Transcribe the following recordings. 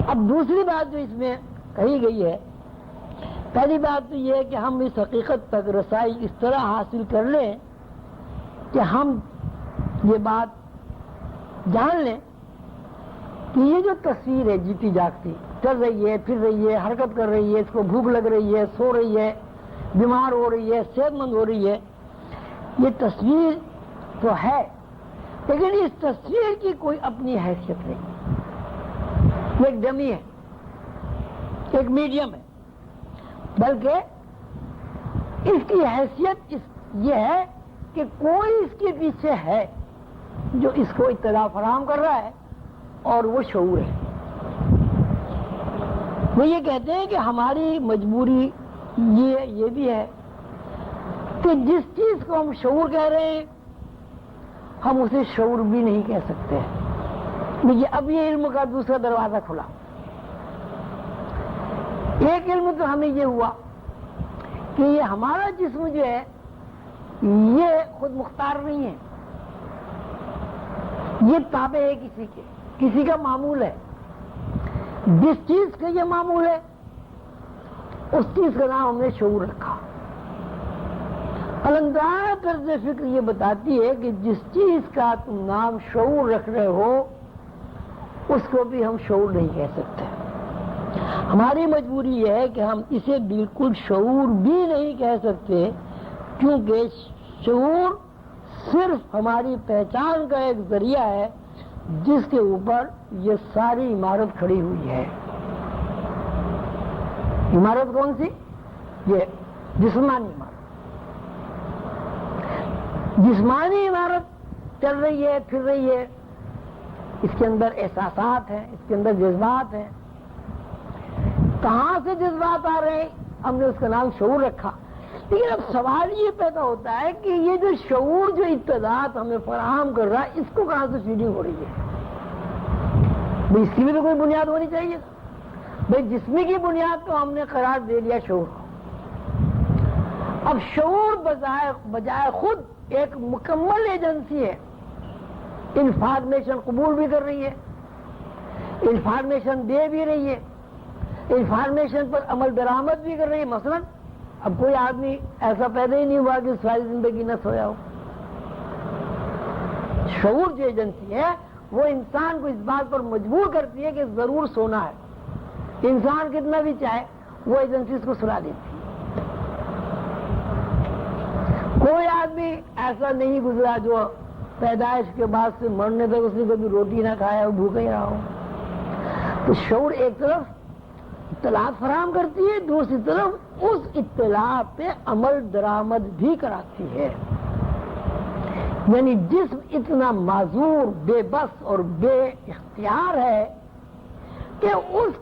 اب دوسری بات جو اس میں کہی گئی ہے، پہلی بات تو یہ ہے کہ ہم اس حقیقت تک رسائی اس طرح حاصل کر لیں کہ ہم یہ بات جان لیں کہ یہ جو تصویر ہے جیتی جاگتی، چل رہی ہے، پھر رہی ہے، حرکت کر رہی ہے، اس کو بھوک لگ رہی ہے، سو رہی ہے، بیمار ہو رہی ہے، صحت مند ہو رہی ہے، یہ تصویر تو ہے، لیکن اس تصویر کی کوئی اپنی حیثیت نہیں، ایک ڈمی ہے، ایک میڈیم ہے، بلکہ اس کی حیثیت یہ ہے کہ کوئی اس کے پیچھے ہے جو اس کو اطلاع فراہم کر رہا ہے، اور وہ شعور ہے۔ وہ یہ کہتے ہیں کہ ہماری مجبوری یہ بھی ہے کہ جس چیز کو ہم شعور کہہ رہے ہیں ہم اسے شعور بھی نہیں کہہ سکتے۔ دیکھیے اب یہ علم کا دوسرا دروازہ کھلا۔ ایک علم تو ہمیں یہ ہوا کہ یہ ہمارا جسم جو ہے یہ خود مختار نہیں ہے، یہ تابع ہے کسی کا معمول ہے۔ جس چیز کا یہ معمول ہے اس چیز کا نام ہم نے شعور رکھا۔ علمدار طرز فکر یہ بتاتی ہے کہ جس چیز کا تم نام شعور رکھ رہے ہو اس کو بھی ہم شعور نہیں کہہ سکتے۔ ہماری مجبوری یہ ہے کہ ہم اسے بالکل شعور بھی نہیں کہہ سکتے، کیونکہ شعور صرف ہماری پہچان کا ایک ذریعہ ہے جس کے اوپر یہ ساری عمارت کھڑی ہوئی ہے۔ عمارت کون سی؟ یہ جسمانی عمارت۔ جسمانی عمارت چل رہی ہے، پھر رہی ہے، اس کے اندر احساسات ہیں، اس کے اندر جذبات ہیں۔ کہاں سے جذبات آ رہے ہیں ہم نے اس کا نام شعور رکھا۔ لیکن اب سوال یہ پیدا ہوتا ہے کہ یہ جو شعور جو اطلاعات ہمیں فراہم کر رہا ہے اس کو کہاں سے فیڈنگ ہو رہی ہے؟ بھئی اس کی بھی تو کوئی بنیاد ہونی چاہیے۔ بھئی جسمی کی بنیاد تو ہم نے قرار دے لیا شعور کو۔ اب شعور بجائے خود ایک مکمل ایجنسی ہے، انفارمیشن قبول بھی کر رہی ہے، انفارمیشن دے بھی رہی ہے، انفارمیشن پر عمل درآمد بھی کر رہی ہے۔ مثلا اب کوئی آدمی ایسا پیدا ہی نہیں ہوا کہ ساری زندگی نہ سویا ہو۔ شعور جو ایجنسی ہے وہ انسان کو اس بات پر مجبور کرتی ہے کہ ضرور سونا ہے۔ انسان کتنا بھی چاہے وہ ایجنسی اس کو سلا دیتی ہے۔ کوئی آدمی ایسا نہیں گزرا جو پیدائش کے بعد سے مرنے تک اس نے کبھی روٹی نہ کھایا ہو، بھوکا ہی رہا ہو۔ تو شعور ایک طرف اطلاعات فراہم کرتی ہے، دوسری طرف اس اطلاع پہ عمل درآمد بھی کراتی ہے۔ یعنی جسم اتنا معذور، بے بس اور بے اختیار ہے کہ اس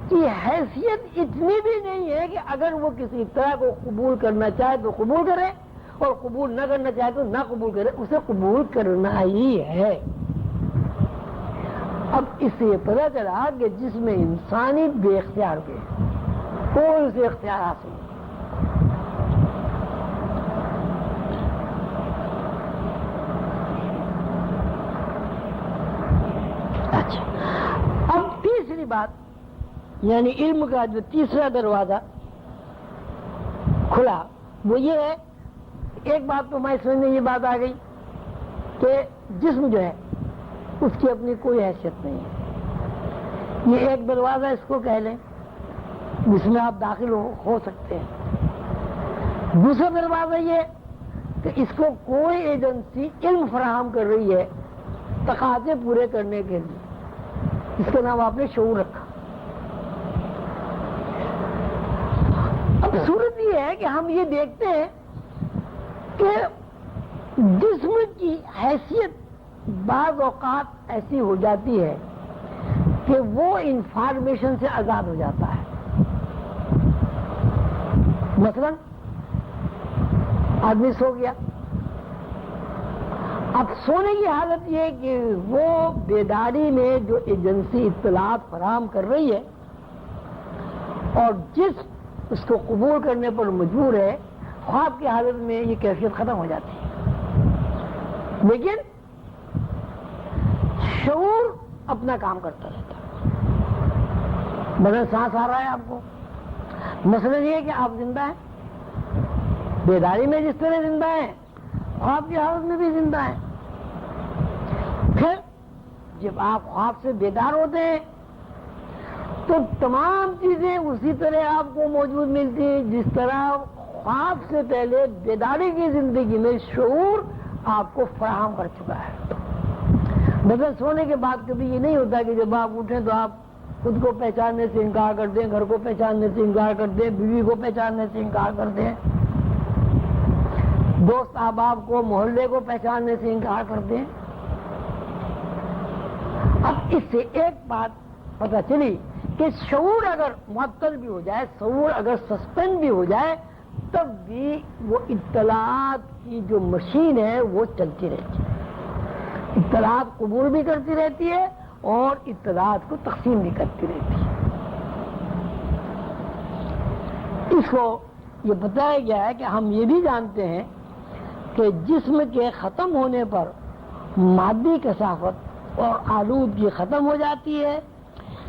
کی حیثیت اتنی بھی نہیں ہے کہ اگر وہ کسی اطلاع کو قبول کرنا چاہے تو قبول کرے اور قبول نہ کرنا چاہے تو نہ قبول کرے، اسے قبول کرنا ہی ہے۔ اب اس سے یہ پتہ چلا کہ جسم انسانی بے اختیار پہ کوئی اسے اختیار حاصل نہیں۔ اچھا، اب تیسری بات یعنی علم کا جو تیسرا دروازہ کھلا وہ یہ ہے، ایک بات تو میں سمجھ میں یہ بات آ گئی کہ جسم جو ہے اس کی اپنی کوئی حیثیت نہیں ہے۔ یہ ایک دروازہ اس کو کہہ لیں جس میں آپ داخل ہو سکتے ہیں۔ دوسرا دروازہ یہ کہ اس کو کوئی ایجنسی علم فراہم کر رہی ہے تقاضے پورے کرنے کے لیے، اس کا نام آپ نے شعور رکھا۔ اب صورت یہ ہے کہ ہم یہ دیکھتے ہیں کہ جسم کی حیثیت بعض اوقات ایسی ہو جاتی ہے کہ وہ انفارمیشن سے آزاد ہو جاتا ہے۔ مثلا آدمی سو گیا، اب سونے کی حالت یہ کہ وہ بیداری میں جو ایجنسی اطلاعات فراہم کر رہی ہے اور جس اس کو قبول کرنے پر مجبور ہے، خواب کی حالت میں یہ کیفیت ختم ہو جاتی ہے۔ لیکن شعور اپنا کام کرتا رہتا ہے۔ بدن سانس آ رہا ہے آپ کو. مسئلہ یہ ہے کہ آپ زندہ ہیں، بیداری میں جس طرح زندہ ہیں خواب کی حالت میں بھی زندہ ہیں. پھر جب آپ خواب سے بیدار ہوتے ہیں تو تمام چیزیں اسی طرح آپ کو موجود ملتی ہیں جس طرح خواب سے پہلے بیداری کی زندگی میں شعور آپ کو فراہم کر چکا ہے. مثلا سونے کے بعد کبھی یہ نہیں ہوتا کہ جب آپ اٹھیں تو آپ خود کو پہچاننے سے انکار کر دیں، گھر کو پہچاننے سے انکار کر دیں، بیوی کو پہچاننے سے انکار کر دیں، دوست احباب کو، محلے کو پہچاننے سے انکار کر دیں. اب اس سے ایک بات پتہ چلی کہ شعور اگر معطل بھی ہو جائے، شعور اگر سسپینڈ بھی ہو جائے، تب بھی وہ اطلاعات کی جو مشین ہے وہ چلتی رہتی ہے. اطلاعات قبول بھی کرتی رہتی ہے اور اطلاعات کو تقسیم بھی کرتی رہتی ہے. اس کو یہ بتایا گیا ہے کہ ہم یہ بھی جانتے ہیں کہ جسم کے ختم ہونے پر مادی کثافت اور آلودگی ختم ہو جاتی ہے،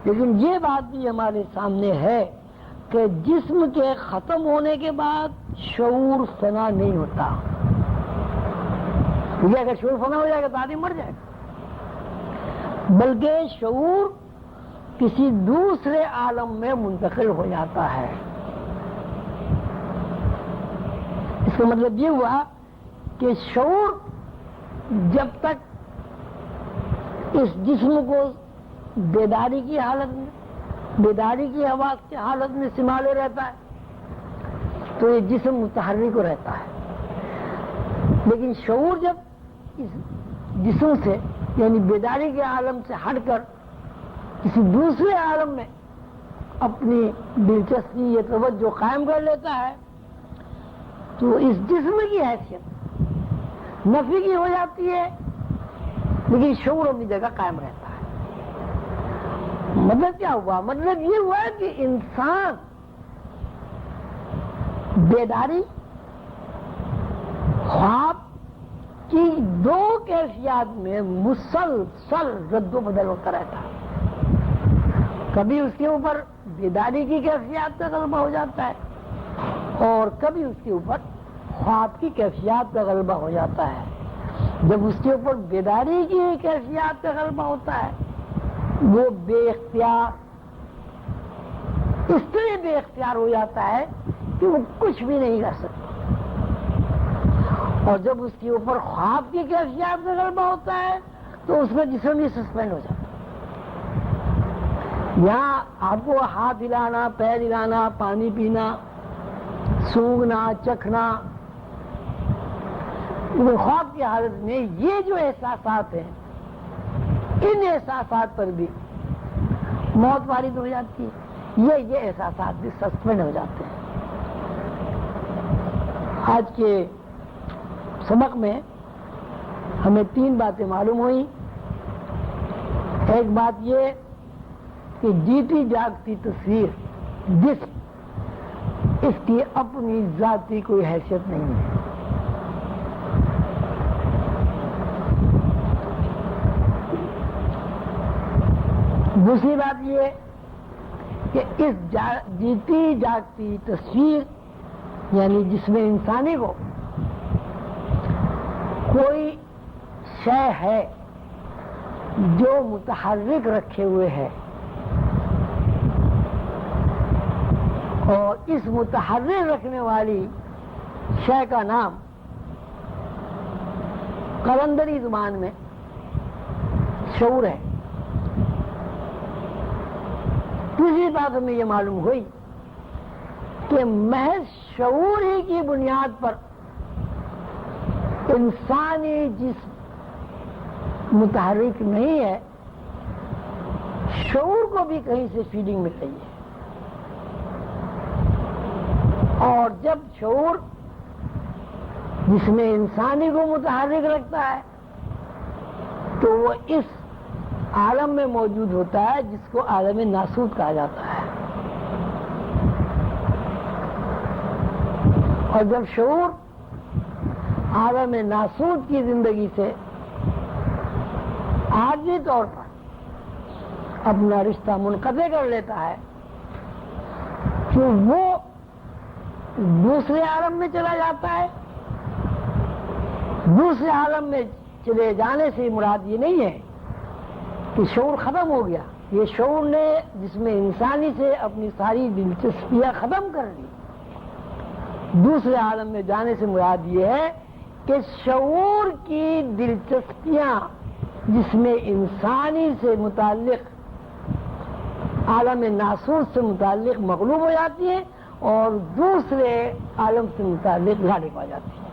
لیکن یہ بات بھی ہمارے سامنے ہے کہ جسم کے ختم ہونے کے بعد شعور فنا نہیں ہوتا. یہ اگر شعور فنا ہو جائے گا تو آدمی مر جائے گا، بلکہ شعور کسی دوسرے عالم میں منتقل ہو جاتا ہے. اس کا مطلب یہ ہوا کہ شعور جب تک اس جسم کو بیداری کی حالت میں، بیداری کی حواس کی حالت میں سنبھالے رہتا ہے تو یہ جسم متحرک رہتا ہے. لیکن شعور جب اس جسم سے یعنی بیداری کے عالم سے ہٹ کر کسی دوسرے عالم میں اپنی دلچسپی یا توجہ قائم کر لیتا ہے تو اس جسم کی حیثیت نفی کی ہو جاتی ہے، لیکن شعور اپنی جگہ قائم رہتا ہے. مطلب کیا ہوا؟ مطلب یہ ہوا کہ انسان بیداری خواب کی دو کیفیات میں مسلسل رد و بدل ہوتا رہتا ہے. کبھی اس کے اوپر بیداری کی کیفیات کا غلبہ ہو جاتا ہے اور کبھی اس کے اوپر خواب کی کیفیات کا غلبہ ہو جاتا ہے. جب اس کے اوپر بیداری کی کیفیات کا غلبہ ہوتا ہے وہ بے اختیار اس طرح بے اختیار ہو جاتا ہے کہ وہ کچھ بھی نہیں کر سکتا. اور جب اس کے اوپر خواب کی کیفیات کا غلبہ ہوتا ہے تو اس میں جسم بھی سسپینڈ ہو جاتا ہے. یہاں آپ کو ہاتھ ہلانا، پیر ہلانا، پانی پینا، سونگنا، چکھنا، خواب کی حالت میں یہ جو احساسات ہیں ان احساسات پر بھی موت وارد ہو جاتی ہے. یہ احساسات بھی سسپینڈ ہو جاتے ہیں. آج کے سبق میں ہمیں 3 باتیں معلوم ہوئی. ایک بات یہ کہ جیتی جاگتی تصویر جسم اس کی اپنی ذاتی کوئی حیثیت نہیں ہے. دوسری بات یہ کہ اس جیتی جاگتی تصویر یعنی جسم انسانی کو کوئی شے ہے جو متحرک رکھے ہوئے ہے اور اس متحرک رکھنے والی شے کا نام قلندری زبان میں شعور ہے. تیسری بات ہمیں یہ معلوم ہوئی کہ محض شعور ہی کی بنیاد پر انسانی جسم متحرک نہیں ہے، شعور کو بھی کہیں سے فیڈنگ مل رہی ہے. اور جب شعور جس میں انسانی کو متحرک رکھتا ہے تو وہ اس عالم میں موجود ہوتا ہے جس کو عالم ناسوت کہا جاتا ہے. اور جب شعور عالم ناسوت کی زندگی سے عارضی طور پر اپنا رشتہ منقطع کر لیتا ہے کہ وہ دوسرے عالم میں چلا جاتا ہے. دوسرے عالم میں چلے جانے سے مراد یہ نہیں ہے کہ شعور ختم ہو گیا. یہ شعور نے جس میں انسانی سے اپنی ساری دلچسپیاں ختم کر لی. دوسرے عالم میں جانے سے مراد یہ ہے کہ شعور کی دلچسپیاں جس میں انسانی سے متعلق عالم ناسوس سے متعلق مغلوب ہو جاتی ہیں اور دوسرے عالم سے متعلق غالب آ جاتی ہیں.